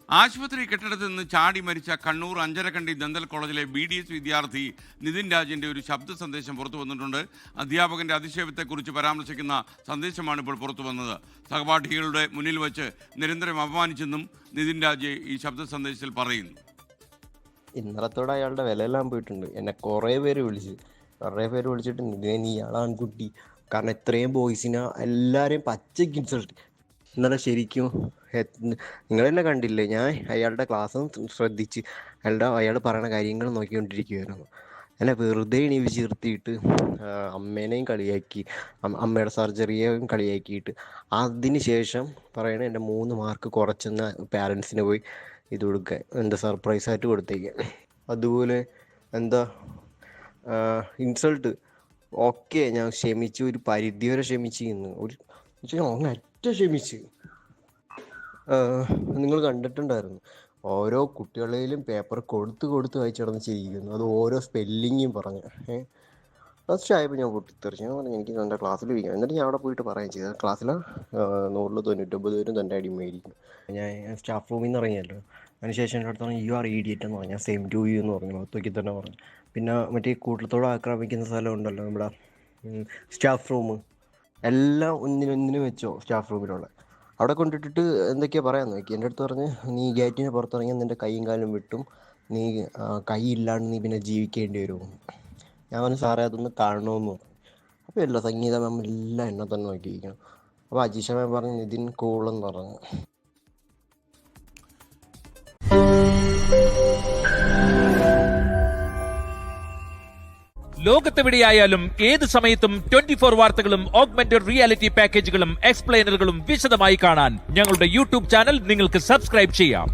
ആശുപത്രി കെട്ടിടത്തിൽ നിന്ന് ചാടി മരിച്ച കണ്ണൂർ അഞ്ചരക്കണ്ടി ദന്തൽ കോളേജിലെ BDS വിദ്യാർത്ഥി നിതിൻ രാജിൻ്റെ ഒരു ശബ്ദ സന്ദേശം പുറത്തു വന്നിട്ടുണ്ട്. അധ്യാപകൻ്റെ അധിക്ഷേപത്തെക്കുറിച്ച് പരാമർശിക്കുന്ന സന്ദേശമാണ് ഇപ്പോൾ പുറത്തു വന്നത്. സഹപാഠികളുടെ മുന്നിൽ വെച്ച് നിരന്തരം അപമാനിച്ചെന്നും നിതിൻ രാജ് ഈ ശബ്ദ സന്ദേശത്തിൽ പറയുന്നു. ഇന്നലത്തോടെ അയാളുടെ വിലയെല്ലാം പോയിട്ടുണ്ട്. എന്നെ കുറേ പേര് വിളിച്ചിട്ട് നീ ആൺകുട്ടി, കാരണം ഇത്രയും ബോയ്സിനെ എല്ലാവരെയും പച്ചയ്ക്ക് ഇൻസൾട്ട്. ഇന്നലെ ശരിക്കും നിങ്ങൾ തന്നെ കണ്ടില്ലേ, ഞാൻ അയാളുടെ ക്ലാസ് ശ്രദ്ധിച്ച് അയാൾ പറയുന്ന കാര്യങ്ങൾ നോക്കിക്കൊണ്ടിരിക്കുകയായിരുന്നു. എന്നെ വെറുതെ എണീപ്പിച്ച് നിർത്തിയിട്ട് അമ്മേനെയും കളിയാക്കി, അമ്മയുടെ സർജറിയെയും കളിയാക്കിയിട്ട് അതിന് ശേഷം പറയണ എൻ്റെ 3 മാർക്ക് കുറച്ചെന്ന പാരൻസിന് പോയി ഇത് കൊടുക്കാൻ, എന്താ സർപ്രൈസായിട്ട് കൊടുത്തേക്കാൻ. അതുപോലെ എന്താ ഇൻസൾട്ട് ഓക്കെ, ഞാൻ ക്ഷമിച്ചു, ഒരു പരിധി വരെ ക്ഷമിച്ചിരുന്നു, അങ്ങറ്റ ക്ഷമിച്ച്. നിങ്ങൾ കണ്ടിട്ടുണ്ടായിരുന്നു, ഓരോ കുട്ടികളെയും പേപ്പർ കൊടുത്ത് വായിച്ച് നടന്ന് ചെയ്യിക്കുന്നു. അത് ഓരോ സ്പെല്ലിങ്ങും പറഞ്ഞ് ഫസ്റ്റ് ആയപ്പോൾ ഞാൻ പൊട്ടിത്തെറിച്ചു. ഞാൻ പറഞ്ഞു എനിക്ക് എൻ്റെ ക്ലാസ്സിൽ ഇരിക്കാം. എന്നിട്ട് ഞാൻ അവിടെ പോയിട്ട് പറയുകയും ചെയ്തു, ക്ലാസ്സിൽ 199 പേരും തൻ്റെ അടിമയായിരിക്കും. ഞാൻ സ്റ്റാഫ് റൂമിൽ നിന്ന് ഇറങ്ങിയല്ലോ, അതിനുശേഷം എൻ്റെ അടുത്ത് പറഞ്ഞു യു ആർ ഇഡിയറ്റ് എന്ന് പറഞ്ഞു. ഞാൻ സെയിം ടു യു എന്ന് പറഞ്ഞു, മൊത്തത്തിൽ തന്നെ പറഞ്ഞു. പിന്നെ മറ്റേ കൂട്ടത്തോടെ ആക്രമിക്കുന്ന സ്ഥലം ഉണ്ടല്ലോ നമ്മുടെ സ്റ്റാഫ് റൂം, എല്ലാം ഒന്നിനൊന്നിനും വെച്ചോ സ്റ്റാഫ് റൂമിലുള്ള അവിടെ കൊണ്ടിട്ടിട്ട് എന്തൊക്കെയാ പറയാൻ നോക്കി. എൻ്റെ അടുത്ത് പറഞ്ഞ് നീ ഗേറ്റിന് പുറത്തിറങ്ങിയാൽ നിൻ്റെ കൈയും കാലും വിട്ടും, നീ കൈ ഇല്ലാണ്ട് നീ പിന്നെ ജീവിക്കേണ്ടി വരുമോ. ഞാൻ പറഞ്ഞു സാറേ അതൊന്ന് കാണണമെന്ന് പറഞ്ഞു. അപ്പോൾ എല്ലാ സംഗീത മാം എല്ലാം എന്നെ തന്നെ നോക്കിയിരിക്കണം. അപ്പോൾ അജീഷ മാം പറഞ്ഞു നിതിൻ കൂളെന്ന് പറഞ്ഞു. ലോകത്തെവിടെയായാലും ഏത് സമയത്തും 24 വാർത്തകളും ഓഗ്മെന്റഡ് റിയാലിറ്റി പാക്കേജുകളും എക്സ്പ്ലെയിനറുകളും വിശദമായി കാണാൻ ഞങ്ങളുടെ YouTube ചാനൽ നിങ്ങൾക്ക് സബ്സ്ക്രൈബ് ചെയ്യാം.